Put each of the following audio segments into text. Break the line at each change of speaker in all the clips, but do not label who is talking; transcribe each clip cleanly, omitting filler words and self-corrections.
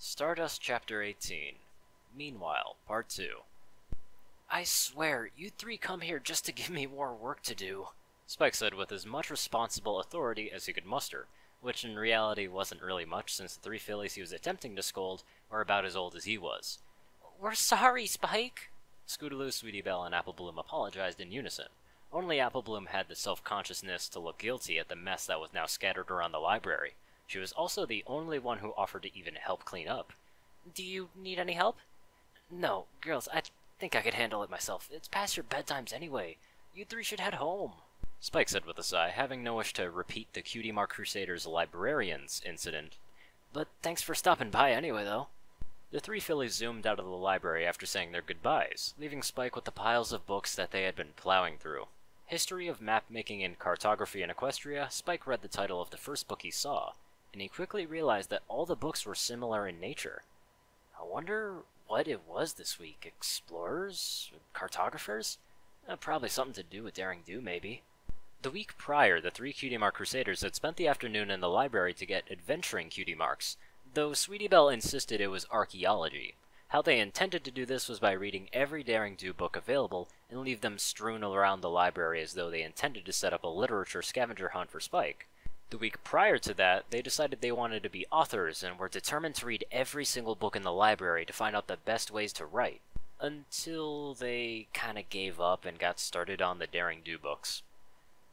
Stardust Chapter 18. Meanwhile, Part 2. I swear, you three come here just to give me more work to do, Spike said with as much responsible authority as he could muster, which in reality wasn't really much since the three fillies he was attempting to scold were about as old as he was. We're sorry, Spike! Scootaloo, Sweetie Belle, and Apple Bloom apologized in unison. Only Apple Bloom had the self-consciousness to look guilty at the mess that was now scattered around the library. She was also the only one who offered to even help clean up. Do you need any help? No, girls, I think I could handle it myself. It's past your bedtimes anyway. You three should head home, Spike said with a sigh, having no wish to repeat the Cutie Mark Crusaders Librarians incident. But thanks for stopping by anyway, though. The three fillies zoomed out of the library after saying their goodbyes, leaving Spike with the piles of books that they had been plowing through. History of Map-Making and Cartography in Equestria, Spike read the title of the first book he saw, and he quickly realized that all the books were similar in nature. I wonder what it was this week. Explorers? Cartographers? Probably something to do with Daring Do, maybe. The week prior, the three Cutie Mark Crusaders had spent the afternoon in the library to get adventuring cutie marks, though Sweetie Belle insisted it was archaeology. How they intended to do this was by reading every Daring Do book available and leave them strewn around the library as though they intended to set up a literature scavenger hunt for Spike. The week prior to that, they decided they wanted to be authors and were determined to read every single book in the library to find out the best ways to write. Until they kinda gave up and got started on the Daring Do books.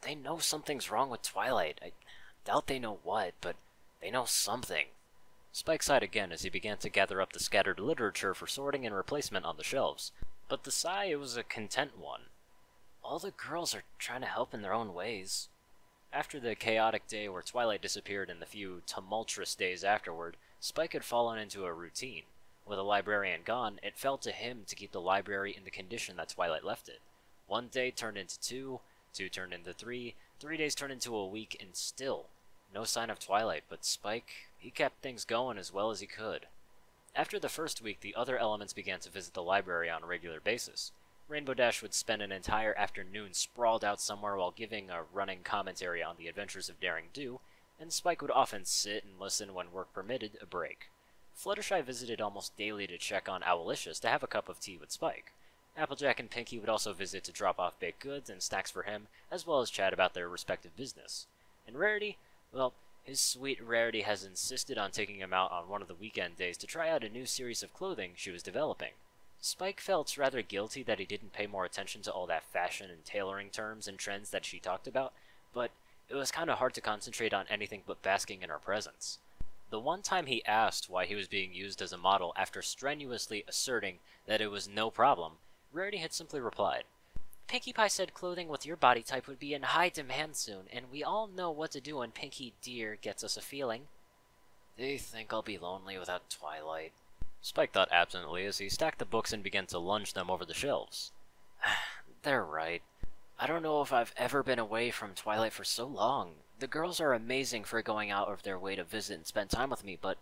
They know something's wrong with Twilight. I doubt they know what, but they know something. Spike sighed again as he began to gather up the scattered literature for sorting and replacement on the shelves, but the sigh was a content one. All the girls are trying to help in their own ways. After the chaotic day where Twilight disappeared and the few tumultuous days afterward, Spike had fallen into a routine. With a librarian gone, it fell to him to keep the library in the condition that Twilight left it. One day turned into two turned into 3 days turned into a week, and still no sign of Twilight, but Spike, he kept things going as well as he could. After the first week, the other elements began to visit the library on a regular basis. Rainbow Dash would spend an entire afternoon sprawled out somewhere while giving a running commentary on the adventures of Daring Do, and Spike would often sit and listen when work permitted a break. Fluttershy visited almost daily to check on Owlicious to have a cup of tea with Spike. Applejack and Pinky would also visit to drop off baked goods and snacks for him, as well as chat about their respective business. And Rarity, well, his sweet Rarity has insisted on taking him out on one of the weekend days to try out a new series of clothing she was developing. Spike felt rather guilty that he didn't pay more attention to all that fashion and tailoring terms and trends that she talked about, but it was kinda hard to concentrate on anything but basking in her presence. The one time he asked why he was being used as a model after strenuously asserting that it was no problem, Rarity had simply replied, Pinkie Pie said clothing with your body type would be in high demand soon, and we all know what to do when Pinkie Dear gets us a feeling. They think I'll be lonely without Twilight, Spike thought absently as he stacked the books and began to lunge them over the shelves. They're right. I don't know if I've ever been away from Twilight for so long. The girls are amazing for going out of their way to visit and spend time with me, but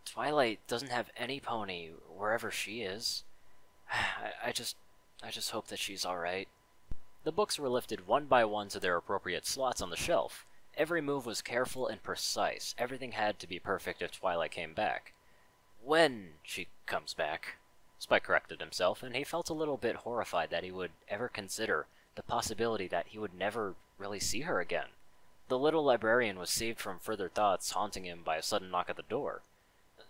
Twilight doesn't have any pony wherever she is. I just hope that she's alright. The books were lifted one by one to their appropriate slots on the shelf. Every move was careful and precise. Everything had to be perfect if Twilight came back. When she comes back, Spike corrected himself, and he felt a little bit horrified that he would ever consider the possibility that he would never really see her again. The little librarian was saved from further thoughts haunting him by a sudden knock at the door.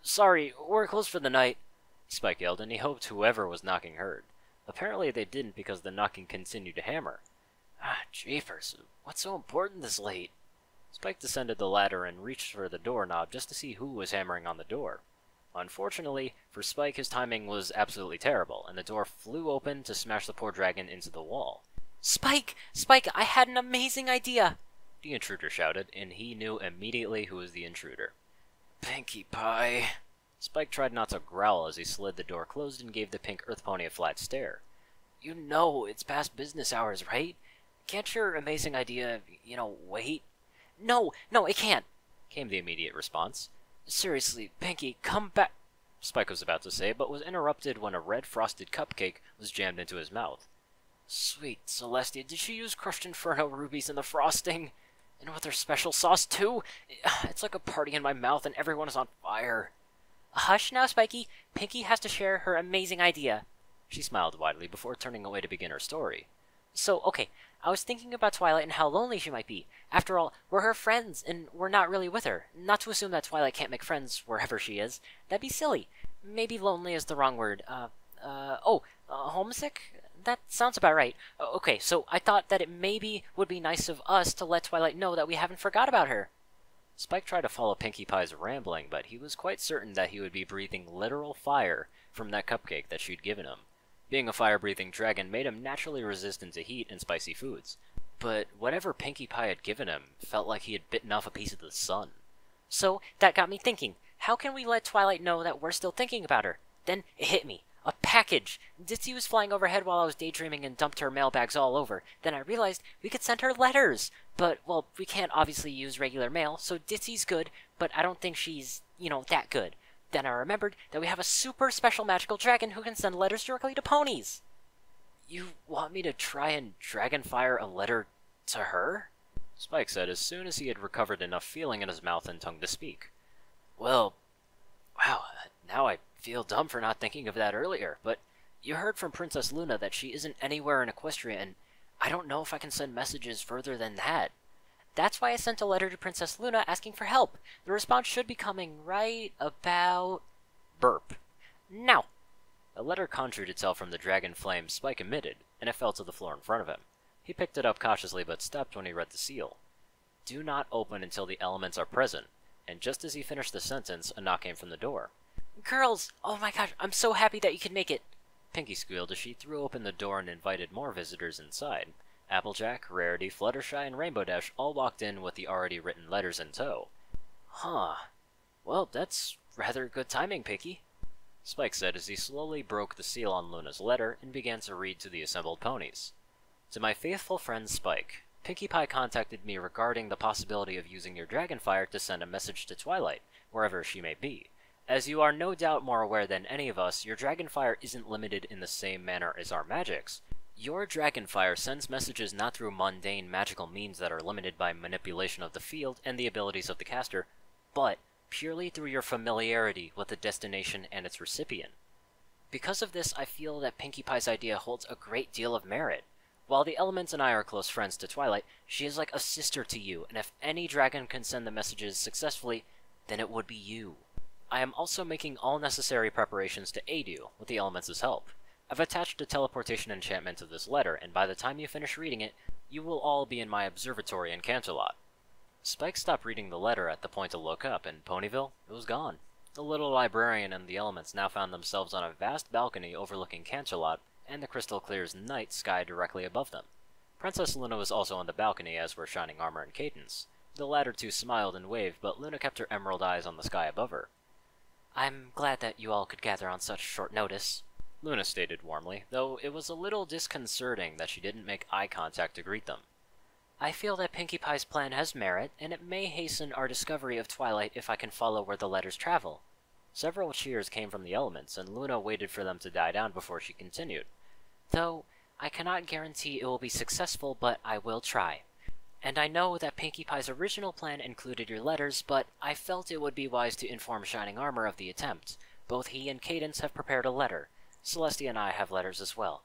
Sorry, we're closed for the night, Spike yelled, and he hoped whoever was knocking heard. Apparently they didn't because the knocking continued to hammer. Jeepers, what's so important this late? Spike descended the ladder and reached for the doorknob just to see who was hammering on the door. Unfortunately, for Spike, his timing was absolutely terrible, and the door flew open to smash the poor dragon into the wall. Spike! Spike, I had an amazing idea! The intruder shouted, and he knew immediately who was the intruder. Pinkie Pie. Spike tried not to growl as he slid the door closed and gave the pink earth pony a flat stare. You know it's past business hours, right? Can't your amazing idea, wait? No, it can't, came the immediate response. Seriously, Pinkie, come back, Spike was about to say, but was interrupted when a red frosted cupcake was jammed into his mouth. Sweet Celestia, did she use crushed inferno rubies in the frosting? And with her special sauce, too? It's like a party in my mouth and everyone is on fire.
Hush now, Spiky. Pinky has to share her amazing idea.
She smiled widely before turning away to begin her story.
So, okay, I was thinking about Twilight and how lonely she might be. After all, we're her friends, and we're not really with her. Not to assume that Twilight can't make friends wherever she is. That'd be silly. Maybe lonely is the wrong word. Homesick? That sounds about right. Okay, so I thought that it maybe would be nice of us to let Twilight know that we haven't forgot about her.
Spike tried to follow Pinkie Pie's rambling, but he was quite certain that he would be breathing literal fire from that cupcake that she'd given him. Being a fire-breathing dragon made him naturally resistant to heat and spicy foods, but whatever Pinkie Pie had given him felt like he had bitten off a piece of the sun.
So, that got me thinking, how can we let Twilight know that we're still thinking about her? Then it hit me. A package! Ditzy was flying overhead while I was daydreaming and dumped her mailbags all over. Then I realized we could send her letters! But, well, we can't obviously use regular mail, so Ditzy's good, but I don't think she's, that good. Then I remembered that we have a super special magical dragon who can send letters directly to ponies.
You want me to try and dragonfire a letter to her? Spike said as soon as he had recovered enough feeling in his mouth and tongue to speak. Well, wow, now I feel dumb for not thinking of that earlier, but you heard from Princess Luna that she isn't anywhere in Equestria, and I don't know if I can send messages further than that.
That's why I sent a letter to Princess Luna asking for help. The response should be coming right about...
Burp.
Now.
A letter conjured itself from the dragon flame Spike emitted, and it fell to the floor in front of him. He picked it up cautiously but stopped when he read the seal. Do not open until the elements are present, and just as he finished the sentence, a knock came from the door.
Girls! Oh my gosh, I'm so happy that you could make it.
Pinkie squealed as she threw open the door and invited more visitors inside. Applejack, Rarity, Fluttershy, and Rainbow Dash all walked in with the already written letters in tow. Huh. Well, that's rather good timing, Pinkie, Spike said as he slowly broke the seal on Luna's letter and began to read to the assembled ponies. To my faithful friend Spike, Pinkie Pie contacted me regarding the possibility of using your dragonfire to send a message to Twilight, wherever she may be. As you are no doubt more aware than any of us, your dragonfire isn't limited in the same manner as our magics. Your dragonfire sends messages not through mundane magical means that are limited by manipulation of the field and the abilities of the caster, but purely through your familiarity with the destination and its recipient. Because of this, I feel that Pinkie Pie's idea holds a great deal of merit. While the elements and I are close friends to Twilight, she is like a sister to you, and if any dragon can send the messages successfully, then it would be you. I am also making all necessary preparations to aid you with the elements' help. I've attached a teleportation enchantment to this letter, and by the time you finish reading it, you will all be in my observatory in Canterlot. Spike stopped reading the letter at the point to look up, and Ponyville, it was gone. The little librarian and the elements now found themselves on a vast balcony overlooking Canterlot and the crystal clear night sky directly above them. Princess Luna was also on the balcony, as were Shining Armor and Cadence. The latter two smiled and waved, but Luna kept her emerald eyes on the sky above her.
I'm glad that you all could gather on such short notice,
Luna stated warmly, though it was a little disconcerting that she didn't make eye contact to greet them.
I feel that Pinkie Pie's plan has merit, and it may hasten our discovery of Twilight if I can follow where the letters travel.
Several cheers came from the elements, and Luna waited for them to die down before she continued.
Though, I cannot guarantee it will be successful, but I will try. And I know that Pinkie Pie's original plan included your letters, but I felt it would be wise to inform Shining Armor of the attempt. Both he and Cadence have prepared a letter. Celestia and I have letters as well.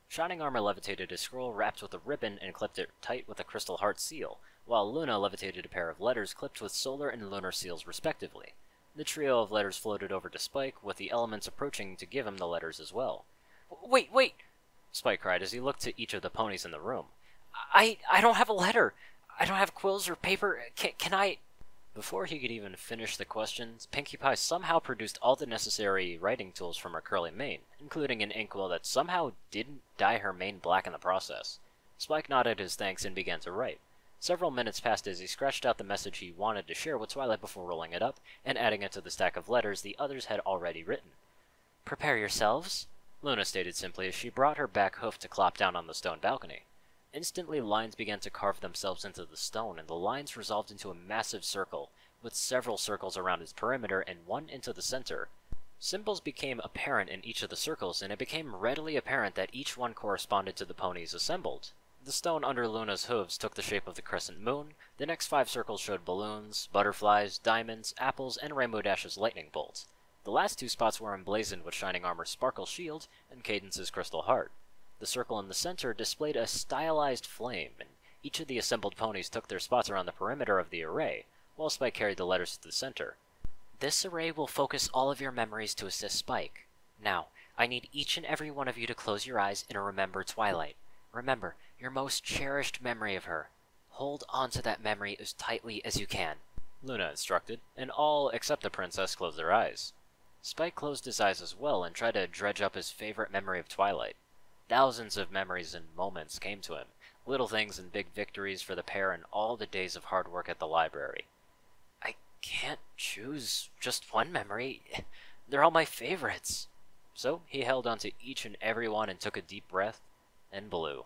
Shining Armor levitated a scroll wrapped with a ribbon and clipped it tight with a crystal heart seal, while Luna levitated a pair of letters clipped with solar and lunar seals respectively. The trio of letters floated over to Spike, with the elements approaching to give him the letters as well. Wait!
Spike cried as he looked to each of the ponies in the room.
I don't have a letter! I don't have quills or paper. Can I...
Before he could even finish the questions, Pinkie Pie somehow produced all the necessary writing tools from her curly mane, including an inkwell that somehow didn't dye her mane black in the process. Spike nodded his thanks and began to write. Several minutes passed as he scratched out the message he wanted to share with Twilight before rolling it up and adding it to the stack of letters the others had already written.
Prepare yourselves,
Luna stated simply as she brought her back hoof to clop down on the stone balcony. Instantly, lines began to carve themselves into the stone, and the lines resolved into a massive circle, with several circles around its perimeter and one into the center. Symbols became apparent in each of the circles, and it became readily apparent that each one corresponded to the ponies assembled. The stone under Luna's hooves took the shape of the crescent moon. The next 5 circles showed balloons, butterflies, diamonds, apples, and Rainbow Dash's lightning bolts. The last two spots were emblazoned with Shining Armor's Sparkle Shield and Cadence's Crystal Heart. The circle in the center displayed a stylized flame, and each of the assembled ponies took their spots around the perimeter of the array, while Spike carried the letters to the center.
This array will focus all of your memories to assist Spike. Now, I need each and every one of you to close your eyes and remember Twilight. Remember, your most cherished memory of her. Hold on to that memory as tightly as you can.
Luna instructed, and all except the princess closed their eyes. Spike closed his eyes as well and tried to dredge up his favorite memory of Twilight. Thousands of memories and moments came to him, little things and big victories for the pair and all the days of hard work at the library.
I can't choose just one memory. They're all my favorites.
So he held onto each and every one and took a deep breath and blew.